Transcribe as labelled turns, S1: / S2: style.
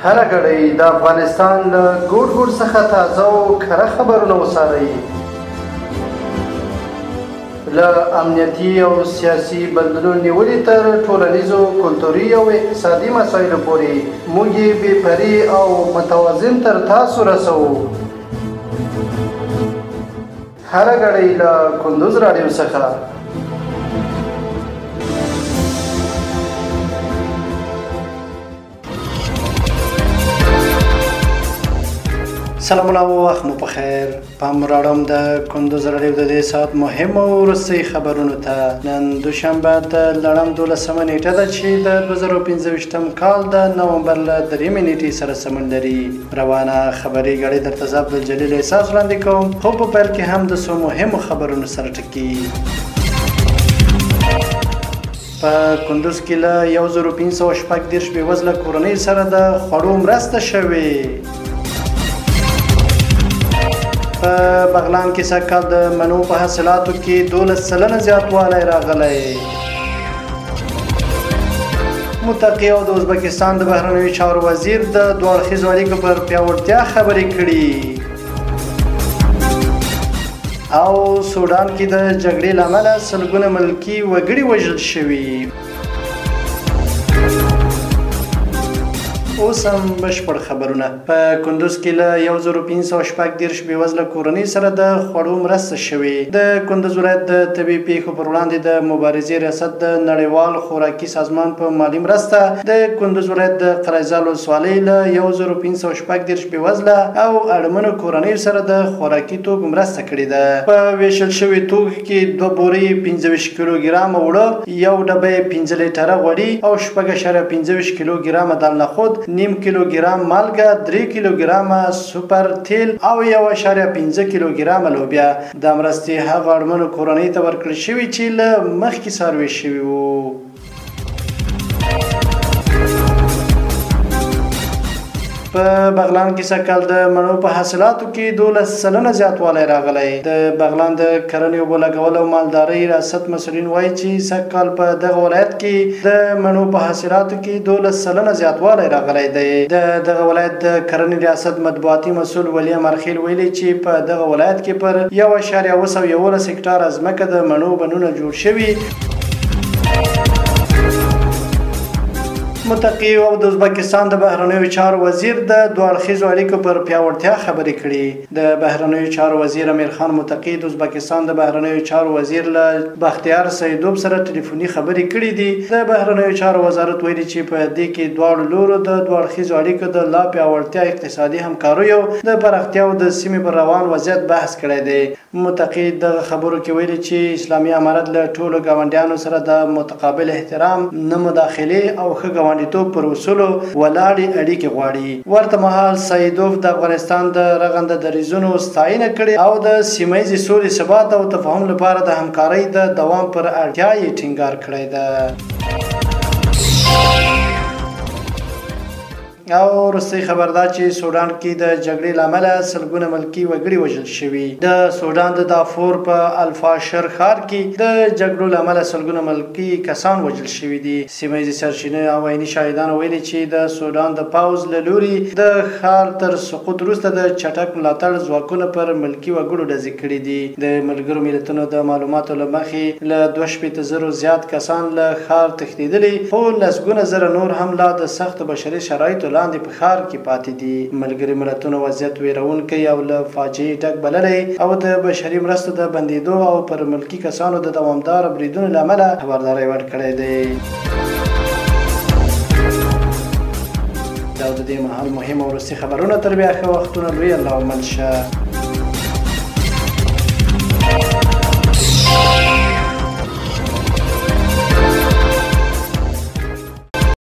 S1: هره ګړۍ د افغانستان له ګوټ ګوټ څخه تازه او کره خبرونه وڅارئ. له امنیتي او سیاسي بدلون نیولې تر ټولنیزو، کلتوري او اقتصادي مسایلو پورې موږ یې بې پرې او متوازن تر تاسو رسوو. هره ګړۍ له کندوز راډیو څخه. سلامونه او وخت مو په خیر. پام راړم د کندوز راډیو د دې ساعت مهم او وروستي خبرونو ته. نن دوشنبه د لړم 12مه نیټه ده چې د 2025م کال د نومبر له 3مې نیټې سره سمون لري. روانه خبري غړي درته زه عبدالجلیل احساس وړاندې کوم، خو په پیل کې هم د څو مهمو خبرونو سره ټکي. په کندوز کې له 1540 بېوزله کورنۍ سره د خوړو مرسته شوې. په بغلان کې سږکال د مڼو په حاصلاتو کې 12% زیاتوالی راغلی. متقي او د ازبکستان د بهرنیو چارو وزیر د دوه اړخیزو اړیکو پر پیاوړتیا خبرې کړي. او سودان کې د جګړې له امله سلګونه ملکي وګړي وژل شوي. اوس هم بشپړ خبرونه. په کندوز کې له 1540 بېوزله کورنۍ سره د خوړو مرسته شوې. د کندوز ولایت د طبیعي پیښو پر وړاندې د مبارزې ریاست د نړیوال خوراکي سازمان په مالي مرسته د کندوز ولایت د قریزال ولسوالۍ له 1540 بېوزله او اړمنو کورنیو سره د خوراکي توکو مرسته کړې ده. په ویشل شوي توکو کې 2 بورې 25 کیلوګرامه اوړه، 1 ډبی 5 لیټره غوړي او 6.25 کیلوګرامه دال نخود، 0.5 کیلوګرام مالګه، 3 کیلوګرامه سوپر تیل او 1.5 کیلوګرامه لوبیا. دا مرستې هغه اړمنو کورنۍ ته ورکړل شوې چې له مخکې څاروي شوي وو. په بغلان کې سږکال د مڼو په حاصلاتو کې 12% زیاتوالی راغلی. د بغلان د کرنې اوبو لګولو او مالدارۍ ریاست مسؤلین وایي چې سږکال په دغه ولایت کې د مڼو په حاصلاتو کې 12% زیاتوالی راغلی دی. د دغه ولایت د کرنې ریاست مطبوعاتي مسؤل ولی مرخیل ویلي چې په دغه ولایت کې پر 1.11 هکټاره ځمکه د مڼو بڼونه جوړ شوي. متقي او د ازبکستان د بهرنیو چارو وزیر د دوه اړخیزو اړیکو پر پیاوړتیا خبرې کړي. د بهرنیو چارو وزیر امیر خان متقي د ازبکستان د بهرنیو چارو وزیر له بختیار سیدوب سره ټلیفوني خبرې کړې دي. د بهرنیو چارو وزارت ویلي چې په دې کې دواړو لورو د دوه اړخیزو اړیکو د لا پیاوړتیا، اقتصادي همکاریو د پراختیا او د سیمې پر روان وضعیت بحث کړی دی. متقي د خبرو کې ویلي چې اسلامي امارت له ټولو ګاونډیانو سره د متقابل احترام، نه مداخلې او ښه ګاونډیتوب پر اصولو ولاړې اړیکې غواړي. ورته مهال سیدوف د افغانستان د رغنده دریځونو ستاینه کړې او د سیمه ییزې سولې، ثبات او تفاهم لپاره د همکارۍ د دوام پر اړتیا یې ټینګار کړی ده. او وروستۍ خبر دا چې سودان کې د جګړې له امله سلګونه ملکي وګړي وژل شوي. د سودان د دافور په الفاشر ښار کې د جګړو له امله سلګونه ملکي کسان وژل شوي دي. سیمه ییزې سرچینې او عیني شاهدانو ویلي چې د سودان د پوځ له لوري د ښار تر سقوط وروسته د چټک ملاتړ ځواکونه پر ملکي وګړو ډزې کړي دي. د ملګرو ملتونو د معلوماتو له مخې له 2,000 زیات کسان له ښار تښتېدلي، خو لسګونه زره نور هم لا د سختو بشري شرایطو لاندې په ښار کې پاتې دي. ملګري ملتونو وضعیت ویرونکی او له فاجعې ډک بللی او د بشري مرستو د بندېدو او پر ملکي کسانو د دوامداره بریدونو له امله خبرداری ورکړی دی. دا د دې مهال مهم او وروستي خبرونه. تر بیا ښه وختونه. لوی الله ومل شه.